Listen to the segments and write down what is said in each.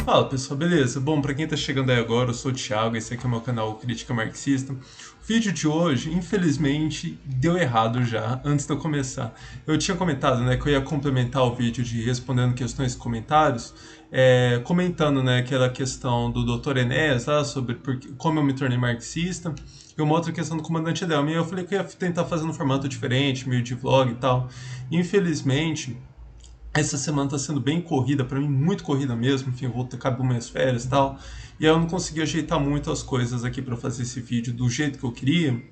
Fala pessoal, beleza? Bom, pra quem tá chegando aí agora, eu sou o Thiago, esse aqui é o meu canal Crítica Marxista. O vídeo de hoje, infelizmente, deu errado já, antes de eu começar. Eu tinha comentado, né, que eu ia complementar o vídeo de respondendo questões e comentários, comentando, né, aquela questão do Dr. Enéas, lá, sobre como eu me tornei marxista, e uma outra questão do comandante Delme. E eu falei que eu ia tentar fazer um formato diferente, meio de vlog e tal. Infelizmente, essa semana tá sendo bem corrida, pra mim muito corrida mesmo, enfim, eu vou ter acabou minhas férias e tal. E aí eu não consegui ajeitar muito as coisas aqui pra fazer esse vídeo do jeito que eu queria.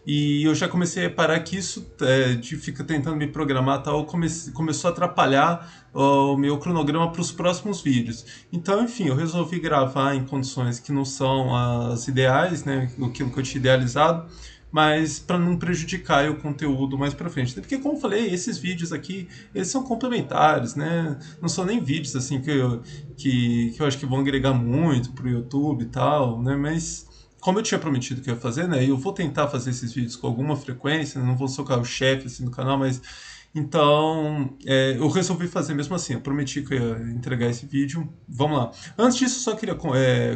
E eu já comecei a reparar que isso de ficar tentando me programar e tal, começou a atrapalhar o meu cronograma para os próximos vídeos. Então, enfim, eu resolvi gravar em condições que não são as ideais, né, aquilo que eu tinha idealizado, mas para não prejudicar o conteúdo mais para frente. Porque, como eu falei, esses vídeos aqui, eles são complementares, né? Não são nem vídeos assim que eu acho que vão agregar muito pro YouTube e tal, né? Mas como eu tinha prometido que eu ia fazer, né? Eu vou tentar fazer esses vídeos com alguma frequência, né, não vou socar o chefe assim no canal, mas então eu resolvi fazer mesmo assim. Eu prometi que eu ia entregar esse vídeo. Vamos lá. Antes disso, eu só queria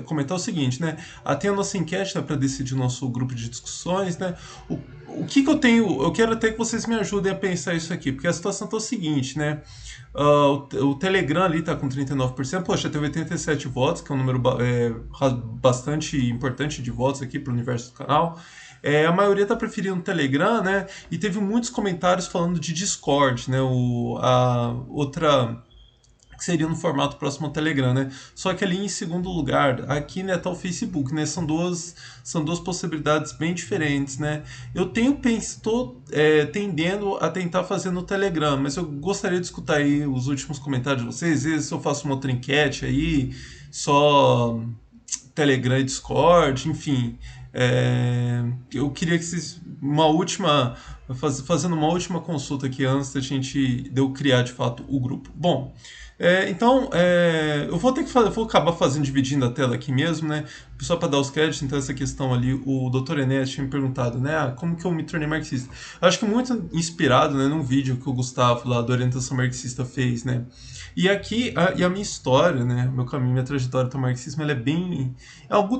comentar o seguinte, né? Tem a nossa enquete, né, para decidir o nosso grupo de discussões, né? O, o que eu tenho? Eu quero até que vocês me ajudem a pensar isso aqui, porque a situação tá o seguinte, né? O Telegram ali tá com 39%. Poxa, teve 87 votos, que é um número bastante importante de votos aqui para o universo do canal. A maioria tá preferindo o Telegram, né? E teve muitos comentários falando de Discord, né? A outra que seria no formato próximo ao Telegram, né? Só que ali em segundo lugar, aqui, né, tá o Facebook, né? São duas possibilidades bem diferentes, né? Estou tendendo a tentar fazer no Telegram, mas eu gostaria de escutar aí os últimos comentários de vocês. Às vezes eu faço uma outra enquete aí, só Telegram e Discord, enfim. Eu queria que vocês, fazendo uma última consulta aqui antes da gente de eu criar de fato o grupo. Bom, então eu vou ter que fazer, vou acabar fazendo dividindo a tela aqui mesmo, né? Só para dar os créditos, então essa questão ali, o Dr. Enéas tinha me perguntado, né? Como que eu me tornei marxista? Acho que muito inspirado, né, num vídeo que o Gustavo lá da orientação marxista fez, né? E aqui, a minha história, né, meu caminho, minha trajetória do marxismo, ela é bem...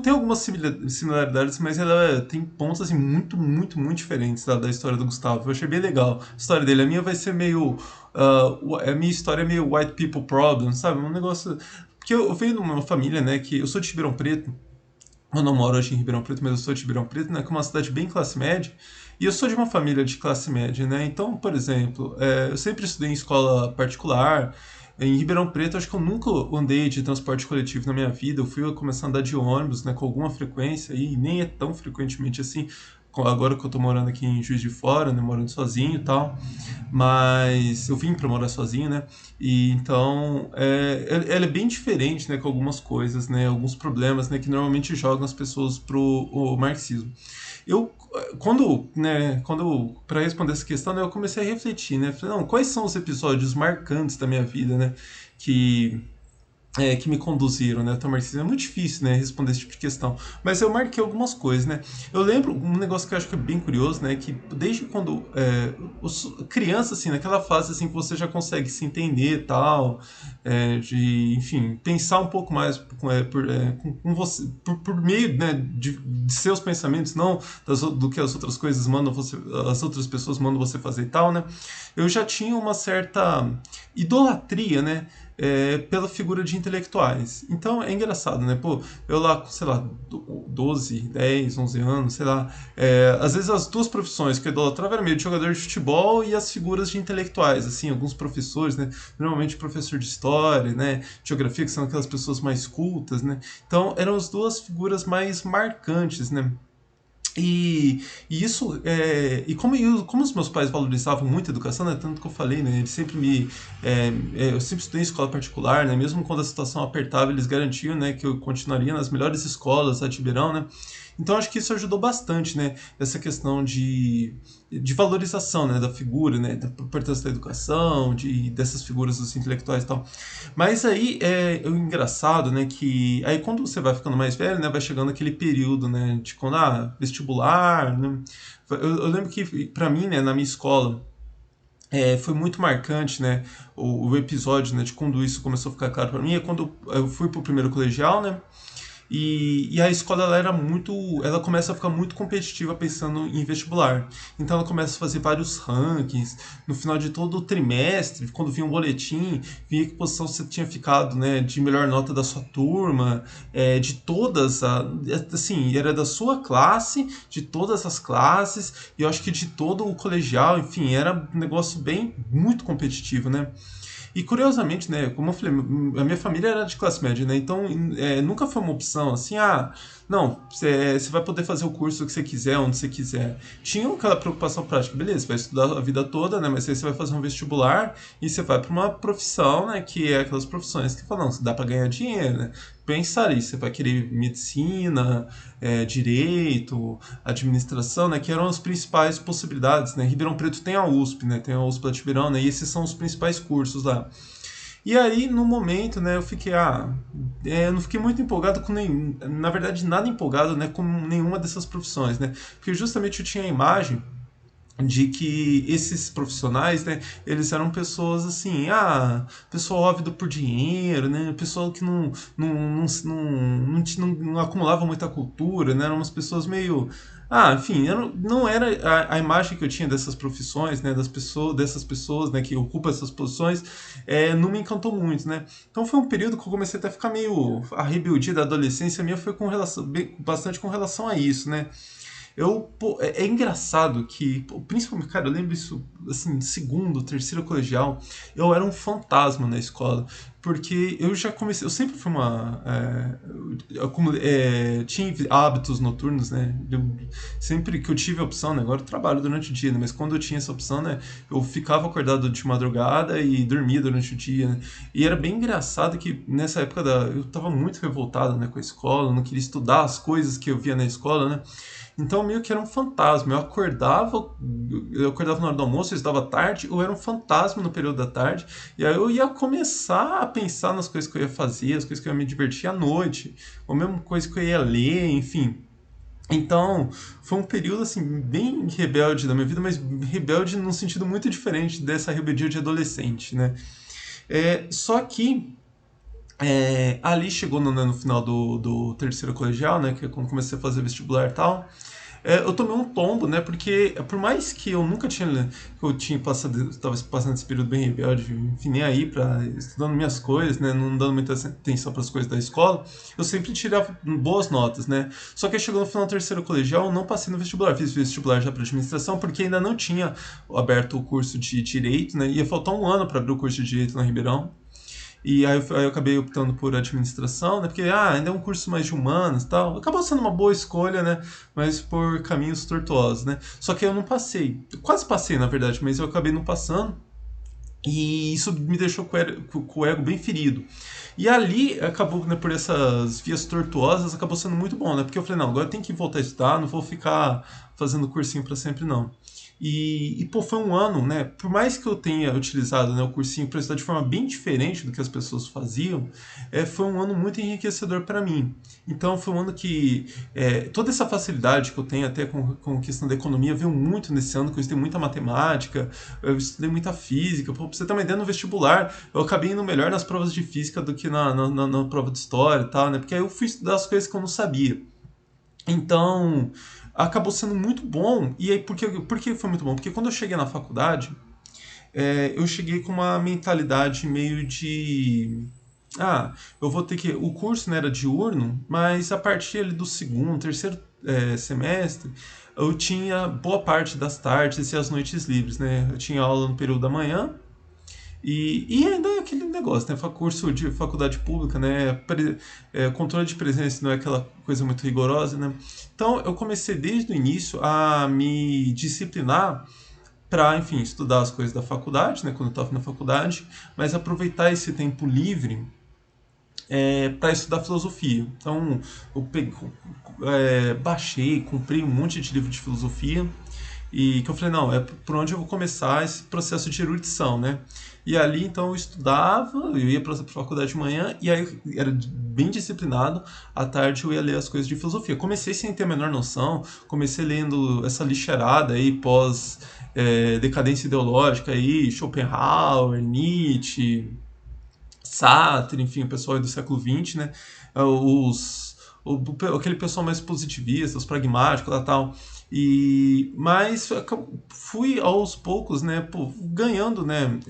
tem algumas similaridades, mas ela tem pontos, assim, muito, muito, muito diferentes da história do Gustavo. Eu achei bem legal a história dele. A minha vai ser meio... a minha história é meio white people problem, sabe? Um negócio... Porque eu venho de uma família, né, que eu sou de Ribeirão Preto. Eu não moro hoje em Ribeirão Preto, mas eu sou de Ribeirão Preto, né, que é uma cidade bem classe média. E eu sou de uma família de classe média, né? Então, por exemplo, eu sempre estudei em escola particular. Em Ribeirão Preto, acho que eu nunca andei de transporte coletivo na minha vida. Eu fui começar a andar de ônibus, né, com alguma frequência, e nem é tão frequentemente assim. Agora que eu tô morando aqui em Juiz de Fora, né, morando sozinho e tal. Mas eu vim para morar sozinho, né? E então ela é bem diferente, né, com algumas coisas, né, alguns problemas, né, que normalmente jogam as pessoas pro o marxismo. Eu quando para responder essa questão, né, eu comecei a refletir, né? Falei, não, quais são os episódios marcantes da minha vida, né, que que me conduziram, né, até o marxismo. É muito difícil, né, responder esse tipo de questão. Mas eu marquei algumas coisas, né. Eu lembro um negócio que eu acho que é bem curioso, né, que desde quando criança, assim, naquela fase assim que você já consegue se entender e tal, de, enfim, pensar um pouco mais com você, por meio, né, de seus pensamentos, não do que as outras coisas mandam você, as outras pessoas mandam você fazer e tal, né. Eu já tinha uma certa idolatria, né, pela figura de intelectuais. Então é engraçado, né? Pô, eu lá com, sei lá, 12, 10, 11 anos, sei lá, às vezes as duas profissões que eu idolatrava eram meio de jogador de futebol e as figuras de intelectuais, assim, alguns professores, né? Normalmente professor de história, né? Geografia, que são aquelas pessoas mais cultas, né? Então eram as duas figuras mais marcantes, né? E isso, como os meus pais valorizavam muito a educação, né, tanto que eu falei, né, eles sempre eu sempre estudei em escola particular, né, mesmo quando a situação apertava, eles garantiam, né, que eu continuaria nas melhores escolas lá de Ribeirão, né, então acho que isso ajudou bastante, né, essa questão de valorização, né, da figura, né, da importância da educação, dessas figuras dos intelectuais e tal. Mas aí o engraçado, né, que aí quando você vai ficando mais velho, né, vai chegando aquele período, né, de quando, vestibular, né, eu lembro que pra mim, né, na minha escola, foi muito marcante, né, o episódio, né, de quando isso começou a ficar claro para mim, é quando eu fui pro primeiro colegial, né, e a escola ela era muito. Ela começa a ficar muito competitiva pensando em vestibular. Então ela começa a fazer vários rankings. No final de todo o trimestre, quando vinha um boletim, via que posição você tinha ficado, né? De melhor nota da sua turma, de todas. Assim, era da sua classe, de todas as classes, e eu acho que de todo o colegial, enfim, era um negócio bem, muito competitivo, né? E curiosamente, né, como eu falei, a minha família era de classe média, né? Então nunca foi uma opção assim, não, você vai poder fazer o curso que você quiser, onde você quiser. Tinha aquela preocupação prática, beleza, você vai estudar a vida toda, né? Mas aí você vai fazer um vestibular e você vai para uma profissão, né? Que é aquelas profissões que falam, dá para ganhar dinheiro, né? Pensar isso, você vai querer medicina, direito, administração, né, que eram as principais possibilidades, né? Ribeirão Preto tem a USP, né? Tem a USP da Tiberão, né? E esses são os principais cursos lá. E aí, no momento, né, eu fiquei, eu não fiquei muito empolgado com nenhum, na verdade, nada empolgado, né, com nenhuma dessas profissões, né? Porque justamente eu tinha a imagem de que esses profissionais, né, eles eram pessoas assim, pessoal ávido por dinheiro, né, pessoal que não acumulava muita cultura, né, eram umas pessoas meio, enfim, não era a imagem que eu tinha dessas profissões, né, dessas pessoas, né, que ocupam essas posições, não me encantou muito, né. Então foi um período que eu comecei até a ficar meio, a rebeldia da adolescência minha foi bastante com relação a isso, né. É engraçado que, principalmente, cara, eu lembro isso, assim, segundo, terceiro colegial, eu era um fantasma na escola, porque eu já comecei, eu sempre fui tinha hábitos noturnos, né, sempre que eu tive a opção, né, agora eu trabalho durante o dia, né, mas quando eu tinha essa opção, né, eu ficava acordado de madrugada e dormia durante o dia, né, e era bem engraçado que nessa época eu tava muito revoltado, né, com a escola, eu não queria estudar as coisas que eu via na escola, né, então meio que era um fantasma. Eu acordava na hora do almoço, eu estudava tarde, ou era um fantasma no período da tarde, e aí eu ia começar a pensar nas coisas que eu ia fazer, as coisas que eu ia me divertir à noite, ou mesmo coisa que eu ia ler, enfim. Então, foi um período assim bem rebelde da minha vida, mas rebelde num sentido muito diferente dessa rebeldia de adolescente, né? Só que ali chegou no final do terceiro colegial, né? Que é quando comecei a fazer vestibular e tal. Eu tomei um tombo, né? Porque por mais que eu nunca tinha. Eu tinha passado. Estava passando esse período bem rebelde, enfim, nem aí pra. Estudando minhas coisas, né? Não dando muita atenção para as coisas da escola. Eu sempre tirava boas notas, né? Só que aí chegou no final do terceiro colegial, eu não passei no vestibular. Fiz vestibular já para administração, porque ainda não tinha aberto o curso de direito, né? Ia faltar um ano para abrir o curso de direito na Ribeirão. E aí eu acabei optando por administração, né? Porque ainda é um curso mais de humanos e tal. Acabou sendo uma boa escolha, né? Mas por caminhos tortuosos, né? Só que eu não passei. Eu quase passei, na verdade, mas eu acabei não passando. E isso me deixou com o ego bem ferido. E ali acabou, né, por essas vias tortuosas, acabou sendo muito bom, né? Porque eu falei, não, agora eu tenho que voltar a estudar, não vou ficar fazendo cursinho para sempre, não. Pô, foi um ano, né? Por mais que eu tenha utilizado, né, o cursinho para estudar de forma bem diferente do que as pessoas faziam, foi um ano muito enriquecedor para mim. Então, foi um ano que toda essa facilidade que eu tenho até com questão da economia veio muito nesse ano, que eu estudei muita matemática, eu estudei muita física. Pô, pra você ter uma ideia, no vestibular, eu acabei indo melhor nas provas de física do que na prova de história e tal, né? Porque aí eu fui estudar as coisas que eu não sabia. Então, acabou sendo muito bom. E aí, por que foi muito bom? Porque quando eu cheguei na faculdade, eu cheguei com uma mentalidade meio de. Eu vou ter que. O curso, né, era diurno, mas a partir ali do segundo, terceiro semestre, eu tinha boa parte das tardes e as noites livres, né? Eu tinha aula no período da manhã e ainda é aquele negócio, né? Curso de faculdade pública, né? Controle de presença não é aquela coisa muito rigorosa, né? Então eu comecei desde o início a me disciplinar para, enfim, estudar as coisas da faculdade, né? Quando eu estava na faculdade, mas aproveitar esse tempo livre para estudar filosofia. Então eu baixei, comprei um monte de livro de filosofia e que eu falei, não, é por onde eu vou começar esse processo de erudição, né? E ali, então, eu estudava, eu ia para a faculdade de manhã, e aí eu era bem disciplinado, à tarde eu ia ler as coisas de filosofia. Comecei sem ter a menor noção, comecei lendo essa lixeirada aí, pós decadência ideológica aí, Schopenhauer, Nietzsche, Sartre, enfim, o pessoal aí do século XX, né? Os, aquele pessoal mais positivista, os pragmáticos e tal. Mas fui aos poucos, né, pô, ganhando, né,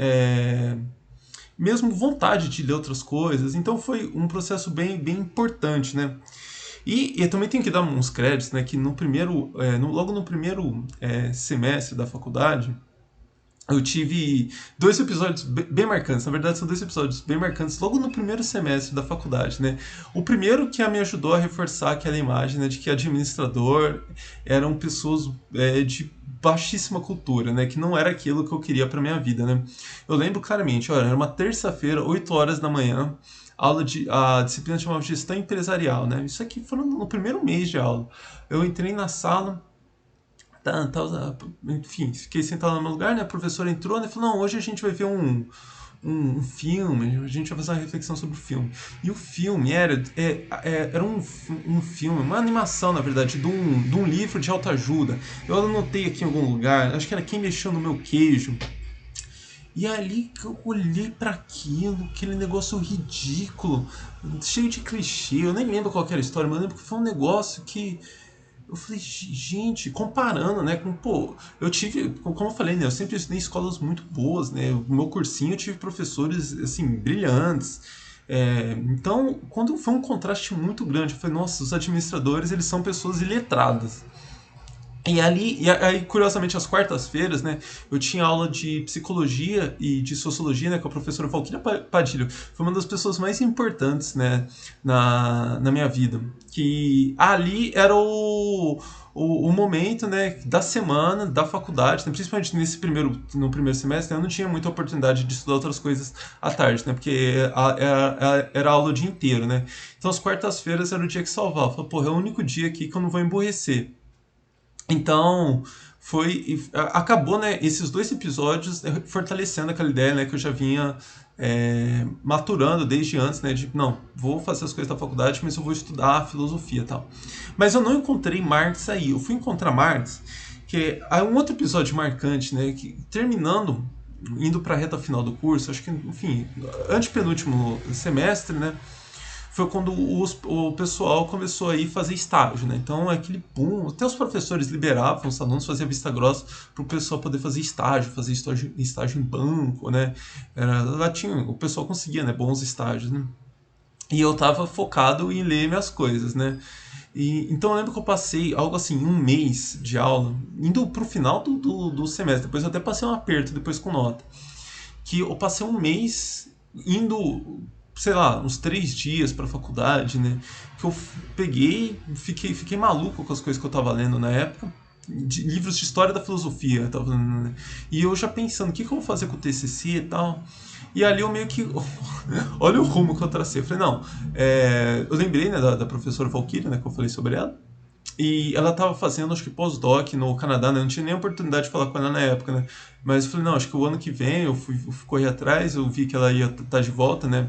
mesmo vontade de ler outras coisas. Então foi um processo bem importante, né? E eu também tenho que dar uns créditos, né, que no primeiro, logo no primeiro semestre da faculdade, eu tive dois episódios bem marcantes. Na verdade, são dois episódios bem marcantes logo no primeiro semestre da faculdade, né? O primeiro que me ajudou a reforçar aquela imagem, né, de que administrador eram pessoas de baixíssima cultura, né? Que não era aquilo que eu queria para minha vida, né? Eu lembro claramente, olha, era uma terça-feira, 8 horas da manhã, a disciplina chamava Gestão Empresarial, né? Isso aqui foi no primeiro mês de aula. Eu entrei na sala, enfim, fiquei sentado no meu lugar, né? A professora entrou, né? Falou, não, hoje a gente vai ver um filme, a gente vai fazer uma reflexão sobre o filme. E o filme era um filme, uma animação, na verdade, de um livro de autoajuda. Eu anotei aqui em algum lugar, acho que era Quem Mexeu no Meu Queijo. E ali que eu olhei para aquilo, aquele negócio ridículo, cheio de clichê. Eu nem lembro qual era a história, mas eu lembro que foi um negócio que eu falei, gente, comparando, né, com, pô, eu tive, como eu falei, né, eu sempre estudei em escolas muito boas, né, no meu cursinho eu tive professores, assim, brilhantes, então, quando foi um contraste muito grande, eu falei, nossa, os administradores, eles são pessoas iletradas. E aí, curiosamente, às quartas-feiras, né, eu tinha aula de psicologia e de sociologia, né, com a professora Valquíria Padilha. Foi uma das pessoas mais importantes, né, na minha vida. Que ali era o momento, né, da semana, da faculdade, né, principalmente no primeiro semestre, né, eu não tinha muita oportunidade de estudar outras coisas à tarde, né, porque era aula o dia inteiro, né. Então, as quartas-feiras era o dia que salvava. Eu falei, porra, é o único dia aqui que eu não vou emborrecer. Então, acabou, né, esses dois episódios fortalecendo aquela ideia, né, que eu já vinha maturando desde antes, né, de, não, vou fazer as coisas da faculdade, mas eu vou estudar filosofia e tal. Mas eu não encontrei Marx aí, eu fui encontrar Marx, que é um outro episódio marcante, né, que terminando, indo para a reta final do curso, acho que, enfim, antepenúltimo semestre, né, foi quando o pessoal começou a ir fazer estágio, né? Então, aquele boom, até os professores liberavam os alunos, faziam vista grossa para o pessoal poder fazer estágio em banco, né? Lá tinha, o pessoal conseguia, né, bons estágios, né? E eu tava focado em ler minhas coisas, né? Então eu lembro que eu passei algo assim, um mês de aula, indo pro final do semestre, depois eu até passei um aperto depois com nota, que eu passei um mês indo, sei lá, uns 3 dias pra faculdade, né? Que eu peguei, fiquei maluco com as coisas que eu tava lendo na época. De livros de história da filosofia, eu tava lendo, né? E eu já pensando, o que eu vou fazer com o TCC e tal. E ali eu meio que. Olha o rumo que eu tracei. Eu falei, não. Eu lembrei, né, da professora Valkyria, né, que eu falei sobre ela. E ela tava fazendo, acho que pós-doc no Canadá, né? Eu não tinha nem oportunidade de falar com ela na época, né? Mas eu falei, não, acho que o ano que vem eu fui correr atrás, eu vi que ela ia estar de volta, né?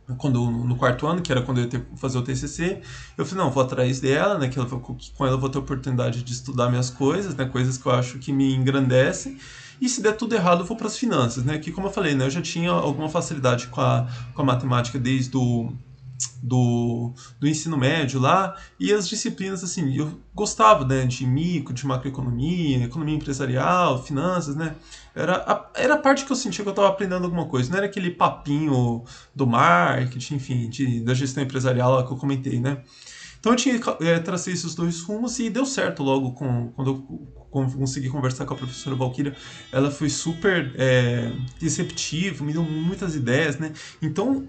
No quarto ano, que era quando eu ia fazer o TCC, eu falei, não, vou atrás dela, né? Com ela eu vou ter oportunidade de estudar minhas coisas, né? Coisas que eu acho que me engrandecem. E se der tudo errado, eu vou para as finanças, né? Que, como eu falei, né? Eu já tinha alguma facilidade com a matemática desde do ensino médio lá, e as disciplinas, assim, eu gostava, né, de micro, de macroeconomia, economia empresarial, finanças, né, era a parte que eu sentia que eu estava aprendendo alguma coisa, não era aquele papinho do marketing, enfim, da gestão empresarial lá que eu comentei, né. Então eu tinha tracei esses dois rumos e deu certo logo quando eu consegui conversar com a professora Valkyria. Ela foi super receptiva, me deu muitas ideias, né? Então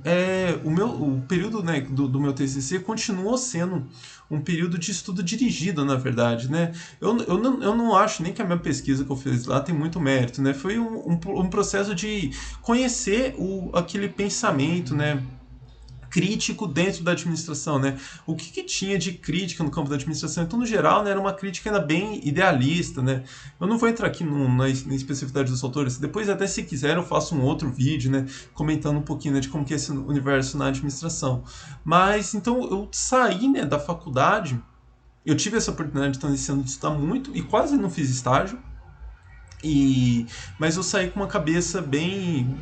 o período, né, do meu TCC continuou sendo um período de estudo dirigido, na verdade, né? Eu não acho nem que a minha pesquisa que eu fiz lá tem muito mérito, né? Foi um processo de conhecer aquele pensamento, né, crítico dentro da administração, né? O que tinha de crítica no campo da administração? Então, no geral, né, era uma crítica ainda bem idealista, né? Eu não vou entrar aqui na especificidade dos autores. Depois, até se quiser, eu faço um outro vídeo, né, comentando um pouquinho, né, de como que é esse universo na administração. Mas, então, eu saí, né, da faculdade, eu tive essa oportunidade, então, esse ano de estudar muito e quase não fiz estágio. Mas eu saí com uma cabeça bem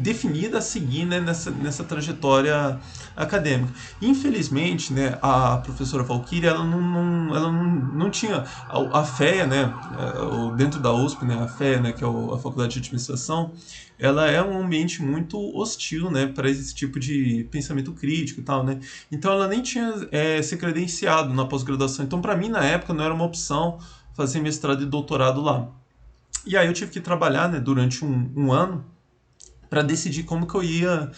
definida a seguir, né, nessa trajetória acadêmica. Infelizmente, né, a professora Valquíria ela não tinha a FEA, né, dentro da USP, né, a FEA, né, que é a Faculdade de Administração, ela é um ambiente muito hostil, né, para esse tipo de pensamento crítico e tal, né. Então ela nem tinha se credenciado na pós-graduação. Então para mim na época não era uma opção fazer mestrado e doutorado lá. E aí eu tive que trabalhar, né, durante um ano para decidir como que eu ia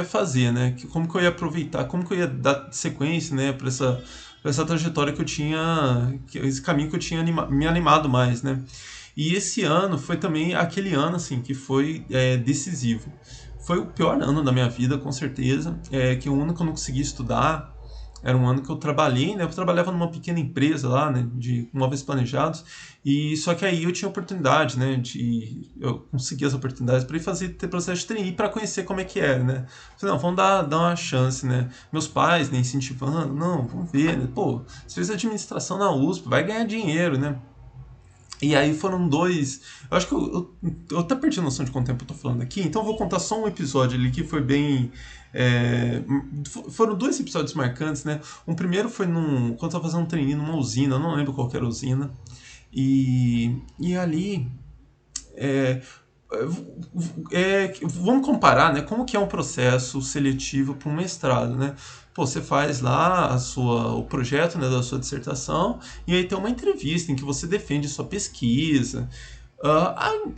fazer, né, como que eu ia aproveitar, como que eu ia dar sequência, né, para essa trajetória que eu tinha, esse caminho que eu tinha me animado mais, né. E esse ano foi também aquele ano, assim, que foi decisivo. Foi o pior ano da minha vida, com certeza, que o ano que eu não consegui estudar, era um ano que eu trabalhei, né? Eu trabalhava numa pequena empresa lá, né? De móveis planejados. E só que aí eu tinha oportunidade, né? Eu consegui as oportunidades para ir ter processo de trainee para conhecer como é que era, né? Falei, não, vamos dar uma chance, né? Meus pais, né, incentivando, não, vamos ver, né? Pô, você fez administração na USP, vai ganhar dinheiro, né? E aí foram dois. Eu acho que eu até perdi a noção de quanto tempo eu tô falando aqui, então eu vou contar só um episódio ali que foi bem. Foram dois episódios marcantes, né? Um primeiro foi quando eu tava fazendo um treininho numa usina, eu não lembro qual que era a usina. E ali. é, Vamos comparar, né, como que é um processo seletivo para um mestrado, né? Pô, você faz lá o projeto, né, da sua dissertação e aí tem uma entrevista em que você defende sua pesquisa.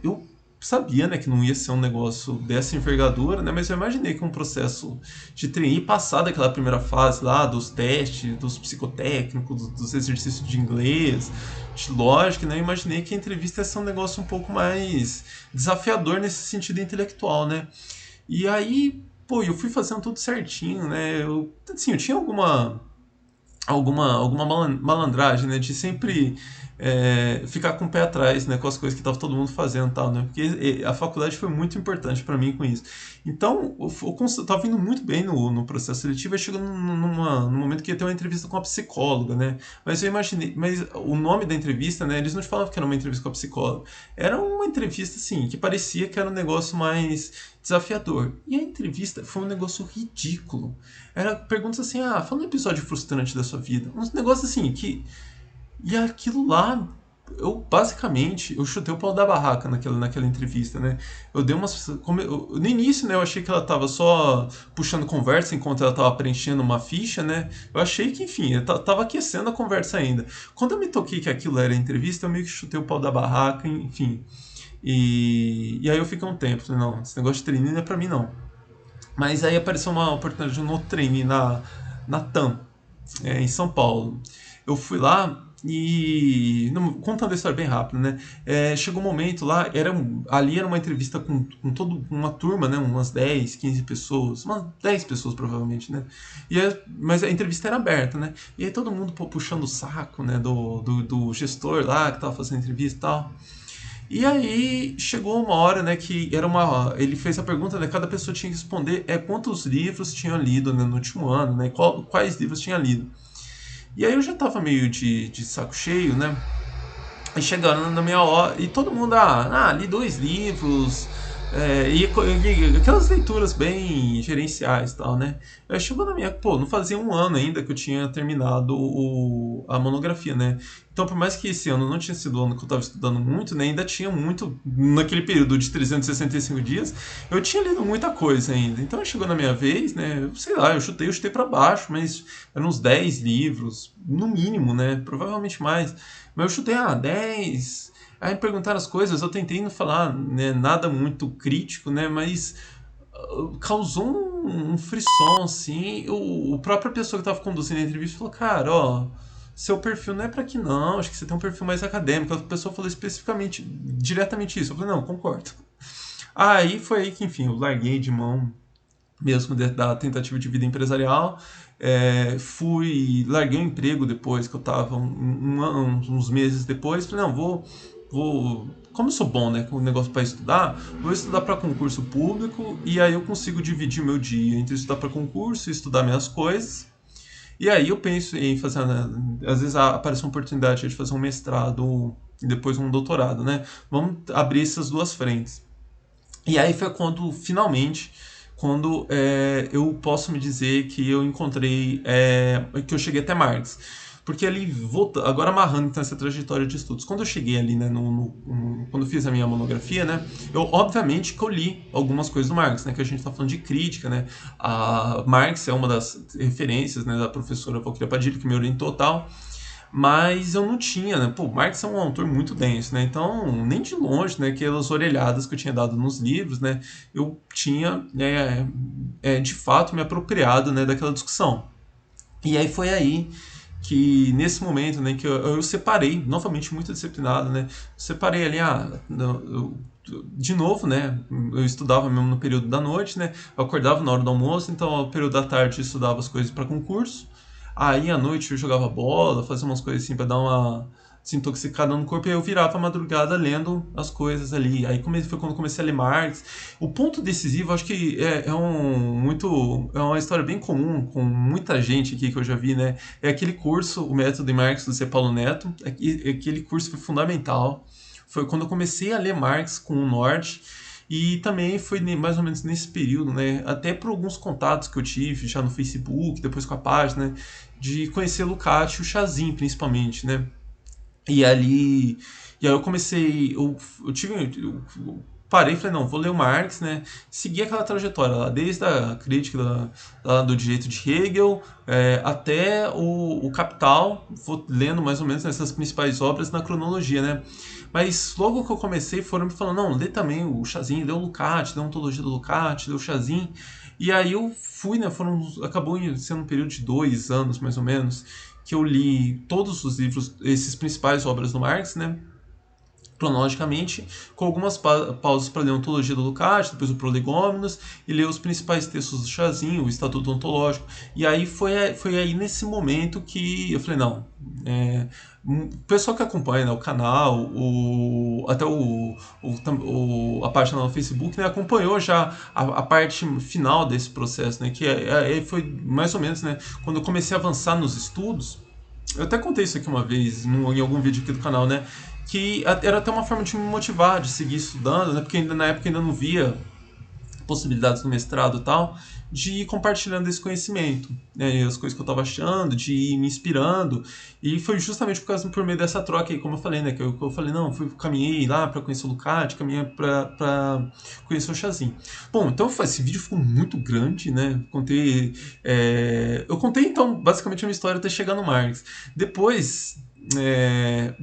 Eu sabia, né, que não ia ser um negócio dessa envergadura, né, mas eu imaginei que um processo de trainee passar daquela primeira fase lá, dos testes, dos psicotécnicos, dos exercícios de inglês, de lógica, né, eu imaginei que a entrevista ia ser um negócio um pouco mais desafiador nesse sentido intelectual, né. E aí, pô, eu fui fazendo tudo certinho, né, assim, eu tinha alguma malandragem, né? De sempre ficar com o pé atrás, né? Com as coisas que tava todo mundo fazendo e tal, né? Porque a faculdade foi muito importante para mim com isso. Então, eu tava indo muito bem no processo seletivo e chegando num momento que ia ter uma entrevista com a psicóloga, né? Mas eu imaginei, mas o nome da entrevista, né? Eles não te falavam que era uma entrevista com a psicóloga. Era uma entrevista, assim, que parecia que era um negócio mais desafiador. E a entrevista foi um negócio ridículo. Era perguntas assim, fala um episódio frustrante da sua vida. Uns negócios assim, que... E aquilo lá, eu chutei o pau da barraca naquela entrevista, né? Eu dei umas... no início, né, eu achei que ela tava só puxando conversa enquanto ela tava preenchendo uma ficha, né? Eu achei que, enfim, eu tava aquecendo a conversa ainda. Quando eu me toquei que aquilo era entrevista, eu meio que chutei o pau da barraca, enfim. E aí eu fiquei um tempo, falei, não, esse negócio de treininho não é pra mim, não. Mas aí apareceu uma oportunidade de um outro trainee na TAM, em São Paulo. Eu fui lá e. Contando a história bem rápido, né? Chegou um momento lá, ali era uma entrevista com toda uma turma, né? Umas 10, 15 pessoas, umas 10 pessoas provavelmente, né? Mas a entrevista era aberta, né? E aí todo mundo puxando o saco, né? Do gestor lá que tava fazendo a entrevista e tal. E aí chegou uma hora, né, que ele fez a pergunta, né, cada pessoa tinha que responder quantos livros tinha lido, né, no último ano, né, quais livros tinha lido. E aí eu já tava meio de saco cheio, né, e chegaram na minha hora, e todo mundo, li 2 livros, aquelas leituras bem gerenciais e tal, né. Aí chegou na minha, pô, não fazia um ano ainda que eu tinha terminado a monografia, né. Então, por mais que esse ano não tinha sido o ano que eu estava estudando muito, né, ainda tinha muito, naquele período de 365 dias, eu tinha lido muita coisa ainda. Então, chegou na minha vez, né, sei lá, eu chutei para baixo, mas eram uns 10 livros, no mínimo, né, provavelmente mais. Mas eu chutei, 10. Aí me perguntaram as coisas, eu tentei não falar, né, nada muito crítico, né, mas causou um frisson, assim. A própria pessoa que estava conduzindo a entrevista falou, cara, ó, seu perfil não é para aqui não, acho que você tem um perfil mais acadêmico. A pessoa falou especificamente, diretamente isso. Eu falei, não, concordo. Aí foi aí que, enfim, eu larguei de mão mesmo da tentativa de vida empresarial. Larguei o emprego depois, que eu estava uns meses depois, falei, não, como eu sou bom, né, com o negócio para estudar, vou estudar para concurso público e aí eu consigo dividir o meu dia entre estudar para concurso e estudar minhas coisas. E aí eu penso em fazer, né, às vezes aparece uma oportunidade de fazer um mestrado e depois um doutorado, né? Vamos abrir essas duas frentes. E aí foi quando, finalmente, eu posso me dizer que eu encontrei, que eu cheguei até Marx. Porque ali, agora amarrando então essa trajetória de estudos, quando eu cheguei ali, né, quando eu fiz a minha monografia, né, obviamente que eu li algumas coisas do Marx, né, que a gente está falando de crítica, né, a Marx é uma das referências, né, da professora Valquíria Padilha, que me orientou tal, mas eu não tinha, né? Pô, Marx é um autor muito denso, né? Então, nem de longe, né? Aquelas orelhadas que eu tinha dado nos livros, né? Eu tinha, né, de fato, me apropriado, né, daquela discussão. E aí foi aí que, nesse momento, né, que eu separei, novamente muito disciplinado, né? Separei ali, de novo, né? Eu estudava mesmo no período da noite, né? Eu acordava na hora do almoço, então no período da tarde eu estudava as coisas para concurso. Aí à noite eu jogava bola, fazia umas coisas assim para dar uma desintoxicada no corpo, e aí eu virava a madrugada lendo as coisas ali. Aí foi quando eu comecei a ler Marx. O ponto decisivo, acho que é uma história bem comum com muita gente aqui que eu já vi, né? É aquele curso, o Método de Marx do C. Paulo Neto. Aquele curso foi fundamental. Foi quando eu comecei a ler Marx com o Norte. E também foi mais ou menos nesse período, né? Até por alguns contatos que eu tive já no Facebook, depois com a página, de conhecer Lukács e o Chazin, principalmente, né? E ali. E aí eu comecei. Eu parei e falei, não, vou ler o Marx, né? Segui aquela trajetória lá, desde a crítica do direito de Hegel até o Capital, vou lendo mais ou menos essas principais obras na cronologia, né? Mas logo que eu comecei, foram me falando, não, lê também o Chazin, lê o Lukács, lê a ontologia do Lukács, lê o Chazin. E aí eu fui, né? Acabou sendo um período de 2 anos, mais ou menos, que eu li todos os livros, esses principais obras do Marx, né? Cronologicamente, com algumas pausas para ler a ontologia do Lukács, depois o Prolegômenos, e ler os principais textos do Chazin, o Estatuto Ontológico. E aí foi aí nesse momento que eu falei, não, o pessoal que acompanha, né, o canal, até a página no Facebook, né, acompanhou já a parte final desse processo, né, que foi mais ou menos, né, quando eu comecei a avançar nos estudos. Eu até contei isso aqui uma vez, em algum vídeo aqui do canal, né? Que era até uma forma de me motivar, de seguir estudando, né? Porque na época ainda não via possibilidades no mestrado e tal, de ir compartilhando esse conhecimento, né, as coisas que eu estava achando, de ir me inspirando, e foi justamente por meio dessa troca aí, como eu falei, né, que eu falei, não, caminhei lá para conhecer o Lukács, caminhei para conhecer o Chazin. Bom, então esse vídeo ficou muito grande, né, eu contei então basicamente a minha história até chegar no Marx. Depois,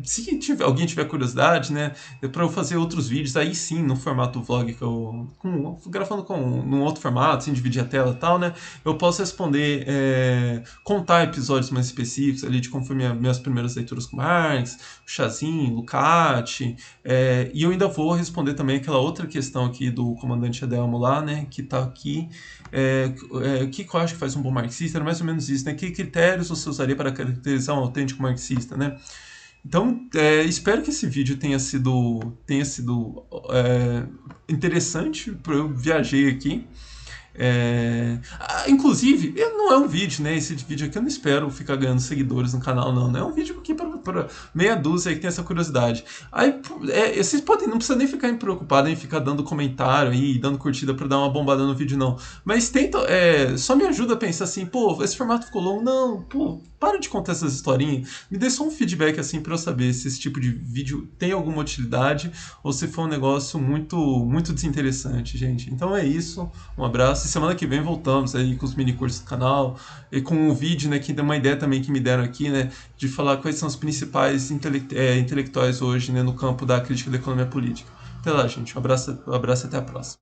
se alguém tiver curiosidade, né, para eu fazer outros vídeos, aí sim, no formato vlog que gravando num outro formato, sem dividir a tela e tal, né, eu posso responder, contar episódios mais específicos ali de como foi minhas primeiras leituras com Marx, Chazin, Lukács, e eu ainda vou responder também aquela outra questão aqui do comandante Adelmo lá, né, que tá aqui, o que eu acho que faz um bom marxista, era mais ou menos isso, né, que critérios você usaria para caracterizar um autêntico marxista, né? Então, espero que esse vídeo tenha sido interessante. Eu viajei aqui. Inclusive, não é um vídeo, né? Esse vídeo aqui eu não espero ficar ganhando seguidores no canal, não, né? É um vídeo aqui para meia dúzia aí que tem essa curiosidade. Aí, vocês não precisa nem ficar preocupados em ficar dando comentário aí, dando curtida para dar uma bombada no vídeo, não. Mas tenta, só me ajuda a pensar assim, pô, esse formato ficou longo. Não, pô, para de contar essas historinhas. Me dê só um feedback assim para eu saber se esse tipo de vídeo tem alguma utilidade ou se foi um negócio muito, muito desinteressante, gente. Então é isso. Um abraço. E semana que vem voltamos aí com os mini cursos do canal e com um vídeo, né, que deu uma ideia também que me deram aqui, né, de falar quais são os principais intelectuais hoje, né, no campo da crítica da economia política. Até lá, gente. Um abraço e até a próxima.